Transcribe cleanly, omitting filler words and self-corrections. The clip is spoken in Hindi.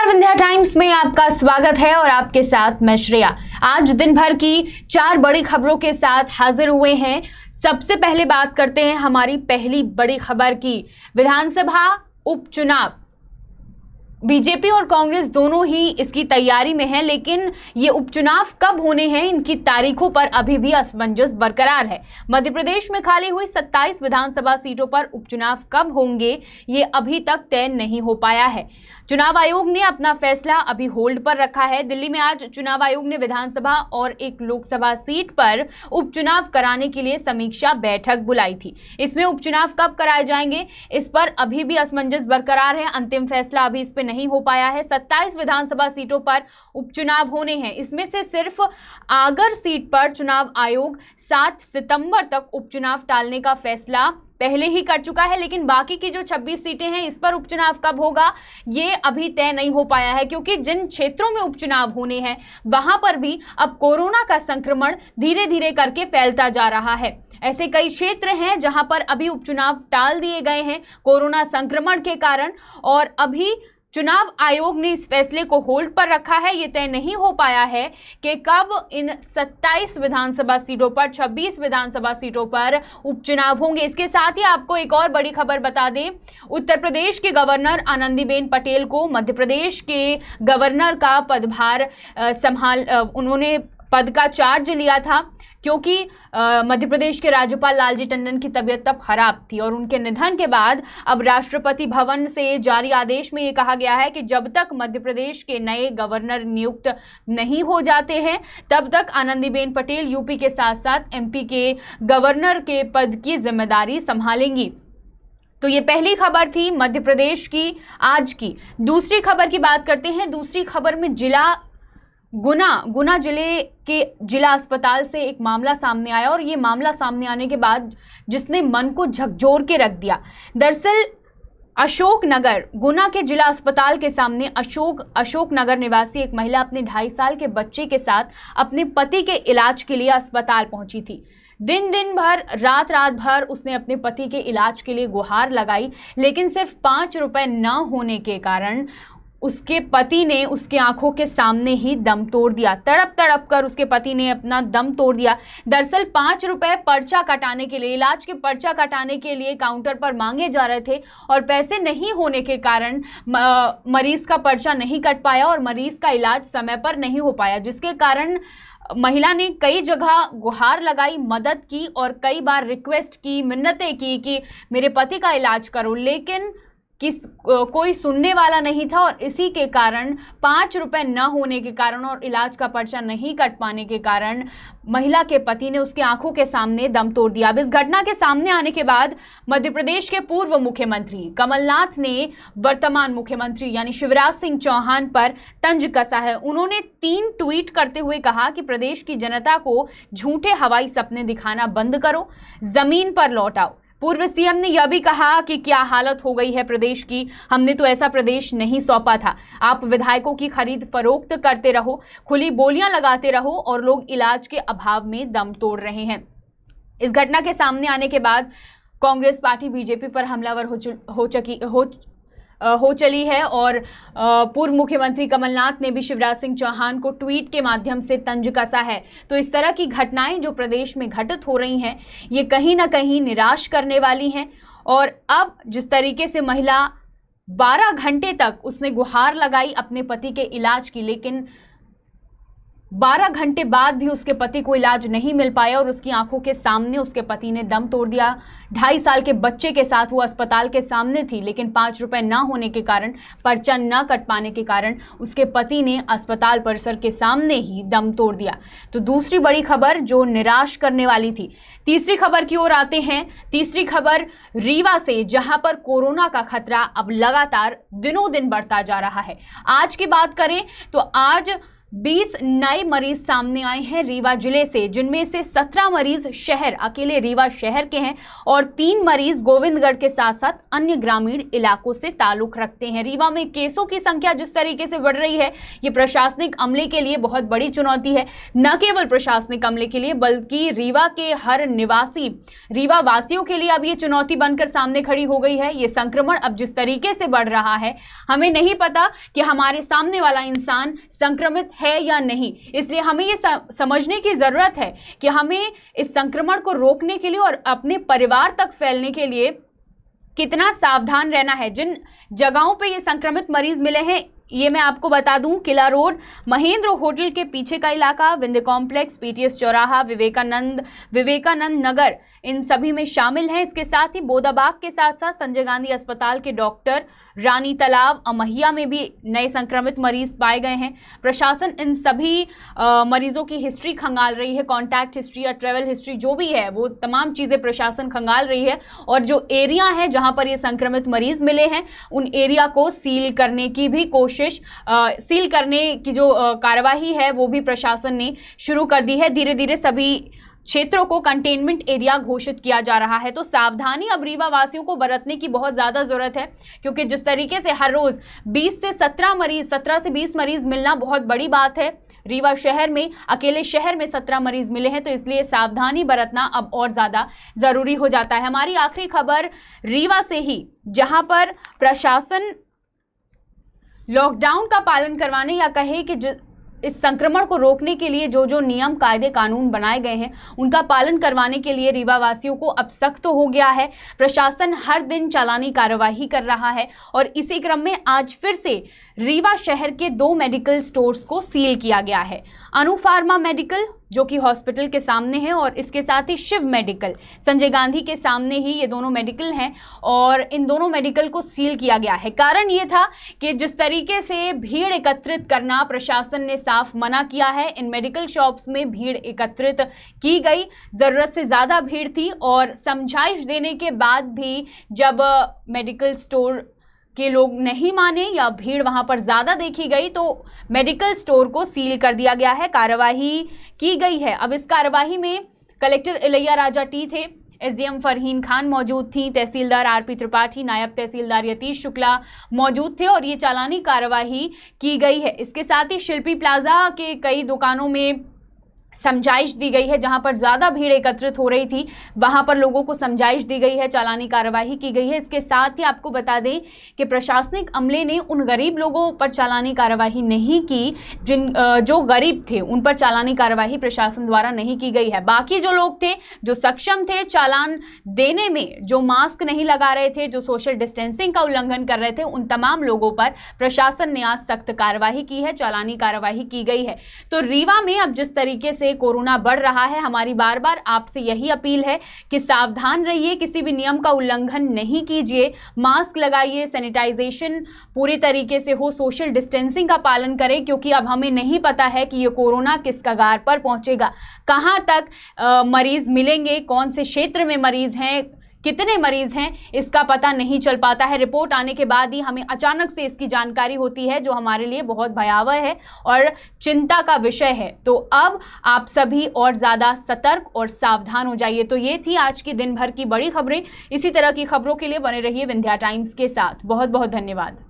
नमस्कार, विंध्या टाइम्स में आपका स्वागत है और आपके साथ मैं श्रेया। आज दिन भर की 4 बड़ी खबरों के साथ हाजिर हुए हैं। सबसे पहले बात करते हैं हमारी पहली बड़ी खबर की। विधानसभा उपचुनाव, बीजेपी और कांग्रेस दोनों ही इसकी तैयारी में हैं, लेकिन ये उपचुनाव कब होने हैं, इनकी तारीखों पर अभी भी असमंजस बरकरार है। मध्य प्रदेश में खाली हुई 27 विधानसभा सीटों पर उपचुनाव कब होंगे, ये अभी तक तय नहीं हो पाया है। चुनाव आयोग ने अपना फैसला अभी होल्ड पर रखा है। दिल्ली में आज चुनाव आयोग ने विधानसभा और एक लोकसभा सीट पर उपचुनाव कराने के लिए समीक्षा बैठक बुलाई थी। इसमें उपचुनाव कब कराए जाएंगे, इस पर अभी भी असमंजस बरकरार है। अंतिम फैसला अभी इस पर नहीं हो पाया है। 27 विधानसभा सीटों पर उपचुनाव होने हैं। इसमें से सिर्फ आगर सीट पर चुनाव आयोग 7 सितंबर तक उपचुनाव टालने का फैसला पहले ही कर चुका है, लेकिन बाकी की जो 26 सीटें हैं, इस पर उपचुनाव कब होगा ये अभी तय नहीं हो पाया है, क्योंकि जिन क्षेत्रों में उपचुनाव होने हैं वहां पर भी अब कोरोना का संक्रमण धीरे धीरे करके फैलता जा रहा है। ऐसे कई क्षेत्र हैं जहां पर अभी उपचुनाव टाल दिए गए हैं कोरोना संक्रमण के कारण, और अभी चुनाव आयोग ने इस फैसले को होल्ड पर रखा है। ये तय नहीं हो पाया है कि कब इन 27 विधानसभा सीटों पर 26 विधानसभा सीटों पर उपचुनाव होंगे। इसके साथ ही आपको एक और बड़ी खबर बता दें, उत्तर प्रदेश के गवर्नर आनंदीबेन पटेल को मध्य प्रदेश के गवर्नर का पदभार उन्होंने पद का चार्ज लिया था, क्योंकि मध्य प्रदेश के राज्यपाल लालजी टंडन की तबीयत तब खराब थी और उनके निधन के बाद अब राष्ट्रपति भवन से जारी आदेश में ये कहा गया है कि जब तक मध्य प्रदेश के नए गवर्नर नियुक्त नहीं हो जाते हैं तब तक आनंदीबेन पटेल यूपी के साथ साथ एमपी के गवर्नर के पद की जिम्मेदारी संभालेंगी। तो ये पहली खबर थी मध्य प्रदेश की आज की। दूसरी खबर की बात करते हैं। दूसरी खबर में गुना जिले के जिला अस्पताल से एक मामला सामने आया, और ये मामला सामने आने के बाद जिसने मन को झकझोर के रख दिया। दरअसल अशोकनगर, गुना के जिला अस्पताल के सामने अशोकनगर निवासी एक महिला अपने 2.5 साल के बच्चे के साथ अपने पति के इलाज के लिए अस्पताल पहुंची थी। दिन भर रात भर उसने अपने पति के इलाज के लिए गुहार लगाई, लेकिन सिर्फ 5 रुपए न होने के कारण उसके पति ने उसके आंखों के सामने ही दम तोड़ दिया। तड़प कर उसके पति ने अपना दम तोड़ दिया। दरअसल 5 रुपए पर्चा कटाने के लिए, इलाज के पर्चा कटाने के लिए काउंटर पर मांगे जा रहे थे, और पैसे नहीं होने के कारण मरीज का पर्चा नहीं कट पाया और मरीज का इलाज समय पर नहीं हो पाया, जिसके कारण महिला ने कई जगह गुहार लगाई, मदद की और कई बार रिक्वेस्ट की, मिन्नतें की कि मेरे पति का इलाज करो, लेकिन कोई सुनने वाला नहीं था। और इसी के कारण 5 रुपए न होने के कारण और इलाज का पर्चा नहीं कट पाने के कारण महिला के पति ने उसके आंखों के सामने दम तोड़ दिया। अब इस घटना के सामने आने के बाद मध्य प्रदेश के पूर्व मुख्यमंत्री कमलनाथ ने वर्तमान मुख्यमंत्री यानी शिवराज सिंह चौहान पर तंज कसा है। उन्होंने 3 ट्वीट करते हुए कहा कि प्रदेश की जनता को झूठे हवाई सपने दिखाना बंद करो, जमीन पर लौट आओ। पूर्व सीएम ने यह भी कहा कि क्या हालत हो गई है प्रदेश की, हमने तो ऐसा प्रदेश नहीं सौंपा था। आप विधायकों की खरीद फरोख्त करते रहो, खुली बोलियां लगाते रहो और लोग इलाज के अभाव में दम तोड़ रहे हैं। इस घटना के सामने आने के बाद कांग्रेस पार्टी बीजेपी पर हमलावर हो चली है, और पूर्व मुख्यमंत्री कमलनाथ ने भी शिवराज सिंह चौहान को ट्वीट के माध्यम से तंज कसा है। तो इस तरह की घटनाएं जो प्रदेश में घटित हो रही हैं, ये कहीं ना कहीं निराश करने वाली हैं। और अब जिस तरीके से महिला 12 घंटे तक उसने गुहार लगाई अपने पति के इलाज की, लेकिन 12 घंटे बाद भी उसके पति को इलाज नहीं मिल पाया और उसकी आंखों के सामने उसके पति ने दम तोड़ दिया। 2.5 साल के बच्चे के साथ वो अस्पताल के सामने थी, लेकिन 5 रुपए ना होने के कारण, पर्चा ना कट पाने के कारण उसके पति ने अस्पताल परिसर के सामने ही दम तोड़ दिया। तो दूसरी बड़ी खबर जो निराश करने वाली थी। तीसरी खबर की ओर आते हैं। तीसरी खबर रीवा से, जहां पर कोरोना का खतरा अब लगातार दिनों दिन बढ़ता जा रहा है। आज की बात करें तो आज 20 नए मरीज सामने आए हैं रीवा जिले से, जिनमें से 17 मरीज अकेले रीवा शहर के हैं और 3 मरीज गोविंदगढ़ के साथ साथ अन्य ग्रामीण इलाकों से ताल्लुक रखते हैं। रीवा में केसों की संख्या जिस तरीके से बढ़ रही है, ये प्रशासनिक अमले के लिए बहुत बड़ी चुनौती है। न केवल प्रशासनिक अमले के लिए बल्कि रीवा के हर निवासी, रीवा वासियों के लिए अब ये चुनौती बनकर सामने खड़ी हो गई है। ये संक्रमण अब जिस तरीके से बढ़ रहा है, हमें नहीं पता कि हमारे सामने वाला इंसान संक्रमित है या नहीं। इसलिए हमें ये समझने की जरूरत है कि हमें इस संक्रमण को रोकने के लिए और अपने परिवार तक फैलने के लिए कितना सावधान रहना है। जिन जगहों पे ये संक्रमित मरीज मिले हैं, ये मैं आपको बता दूं, किला रोड, महेंद्र होटल के पीछे का इलाका, विंध्य कॉम्प्लेक्स, पीटीएस चौराहा, विवेकानंद नगर, इन सभी में शामिल हैं। इसके साथ ही बोदाबाग के साथ साथ संजय गांधी अस्पताल के डॉक्टर, रानी तालाब, अमहिया में भी नए संक्रमित मरीज पाए गए हैं। प्रशासन इन सभी मरीजों की हिस्ट्री खंगाल रही है, कॉन्टैक्ट हिस्ट्री या ट्रेवल हिस्ट्री जो भी है, वो तमाम चीज़ें प्रशासन खंगाल रही है। और जो एरिया है जहाँ पर ये संक्रमित मरीज मिले हैं, उन एरिया को सील करने की भी सील करने की जो कार्यवाही है वो भी प्रशासन ने शुरू कर दी है। धीरे धीरे सभी क्षेत्रों को कंटेनमेंट एरिया घोषित किया जा रहा है। तो सावधानी अब रीवा वासियों को बरतने की बहुत ज़्यादा ज़रूरत है, क्योंकि जिस तरीके से हर रोज़ 17 से 20 मरीज मिलना बहुत बड़ी बात है। रीवा शहर में, अकेले शहर में 17 मरीज मिले हैं, तो इसलिए सावधानी बरतना अब और ज़्यादा ज़रूरी हो जाता है। हमारी आखिरी खबर रीवा से ही, जहाँ पर प्रशासन लॉकडाउन का पालन करवाने या कहे कि इस संक्रमण को रोकने के लिए जो जो नियम, कायदे, कानून बनाए गए हैं, उनका पालन करवाने के लिए रीवा वासियों को अब सख्त हो गया है। प्रशासन हर दिन चालानी कार्यवाही कर रहा है और इसी क्रम में आज फिर से रीवा शहर के 2 मेडिकल स्टोर्स को सील किया गया है। अनु फार्मा मेडिकल, जो कि हॉस्पिटल के सामने है, और इसके साथ ही शिव मेडिकल, संजय गांधी के सामने ही ये दोनों मेडिकल हैं और इन दोनों मेडिकल को सील किया गया है। कारण ये था कि जिस तरीके से भीड़ एकत्रित करना प्रशासन ने साफ मना किया है। इन मेडिकल शॉप्स में भीड़ एकत्रित की गई, ज़रूरत से ज़्यादा भीड़ थी और समझाइश देने के बाद भी जब मेडिकल स्टोर के लोग नहीं माने या भीड़ वहां पर ज़्यादा देखी गई, तो मेडिकल स्टोर को सील कर दिया गया है, कार्रवाई की गई है। अब इस कार्रवाई में कलेक्टर इलैया राजा टी थे, एसडीएम फरहीन खान मौजूद थी, तहसीलदार आरपी त्रिपाठी, नायब तहसीलदार यतीश शुक्ला मौजूद थे और ये चालानी कार्रवाई की गई है। इसके साथ ही शिल्पी प्लाजा के कई दुकानों में समझाइश दी गई है, जहां पर ज़्यादा भीड़ एकत्रित हो रही थी वहां पर लोगों को समझाइश दी गई है, चालानी कार्यवाही की गई है। इसके साथ ही आपको बता दें कि प्रशासनिक अमले ने उन गरीब लोगों पर चालानी कार्यवाही नहीं की जो गरीब थे, उन पर चालानी कार्यवाही प्रशासन द्वारा नहीं की गई है। बाकी जो लोग थे, जो सक्षम थे चालान देने में, जो मास्क नहीं लगा रहे थे, जो सोशल डिस्टेंसिंग का उल्लंघन कर रहे थे, उन तमाम लोगों पर प्रशासन ने आज सख्त कार्यवाही की है, चालानी कार्यवाही की गई है। तो रीवा में अब जिस तरीके से कोरोना बढ़ रहा है, हमारी बार बार आपसे यही अपील है कि सावधान रहिए, किसी भी नियम का उल्लंघन नहीं कीजिए, मास्क लगाइए, सैनिटाइजेशन पूरी तरीके से हो, सोशल डिस्टेंसिंग का पालन करें, क्योंकि अब हमें नहीं पता है कि ये कोरोना किस कगार पर पहुंचेगा, कहां तक मरीज मिलेंगे, कौन से क्षेत्र में मरीज हैं, कितने मरीज हैं, इसका पता नहीं चल पाता है। रिपोर्ट आने के बाद ही हमें अचानक से इसकी जानकारी होती है, जो हमारे लिए बहुत भयावह है और चिंता का विषय है। तो अब आप सभी और ज़्यादा सतर्क और सावधान हो जाइए। तो ये थी आज की दिन भर की बड़ी खबरें। इसी तरह की खबरों के लिए बने रहिए विंध्या टाइम्स के साथ। बहुत बहुत धन्यवाद।